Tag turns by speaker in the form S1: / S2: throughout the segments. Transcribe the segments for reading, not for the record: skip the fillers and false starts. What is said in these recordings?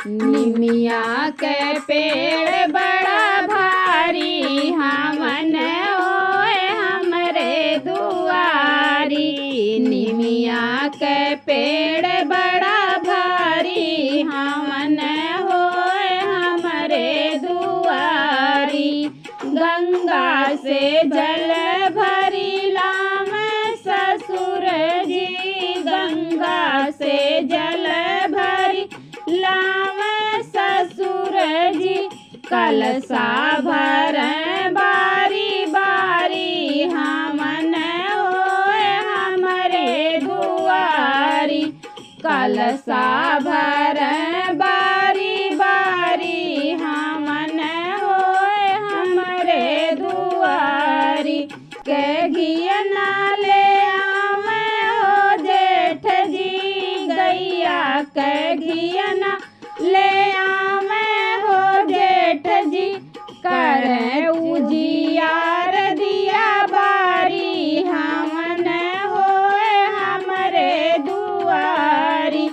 S1: निमिया के पेड़ बड़ा भारी हमन होए हमरे दुआरी। निमिया के पेड़ बड़ा भारी हमन होए हमरे दुआरी। गंगा से जल भरी लाम ससुर जी, गंगा से जल भरी लाम ससुर जी। कलशा भर बारी बारी हमन होए हमरे दुआरी। कलशा भर बारी बारी हमन होए हमरे दुआरी। के घिया नाले आवे हो जेठ जी, गैया के घिया नाले आवे हो जेठ जी। करे उजियार दिया बारी हमन होए हमरे दुआरी।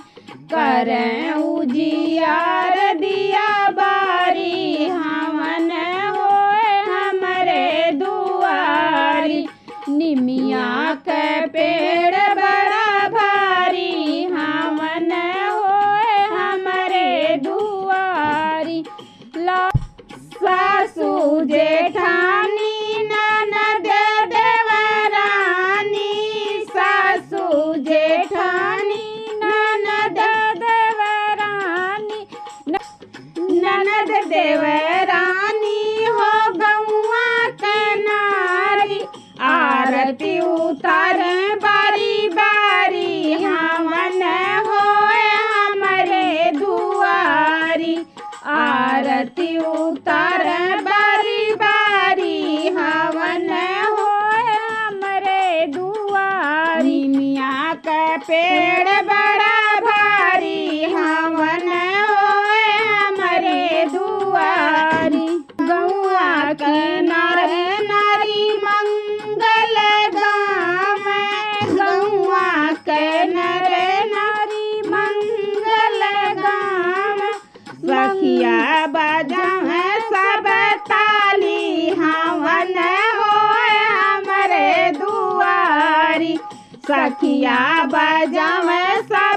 S1: करे उजियार दिया बारी हमन होए हमरे दुआरी। निमिया के पेड़ बड़ा भारी हमन होए हमरे दुआरी। सासू जेठानी ननद देवरानी, सासू जेठानी ननद देवरानी। ननद देवरानी हो गौआ के नारी। आरती उतार बारी बारी हमन होए हमरे दुआरी। आरती उतार बारी बारी हमन होए हमरे दुआरी। निमिया के पेड़ बड़ा भारी हमन होए हमरे दुआरी। गौआ के नर नारी मंगल गाम, गौआ के नर नारी मंगल गाम। सखिया बजावे सब ताली हमन होए हमरे दुआरी। सखिया बजावे सब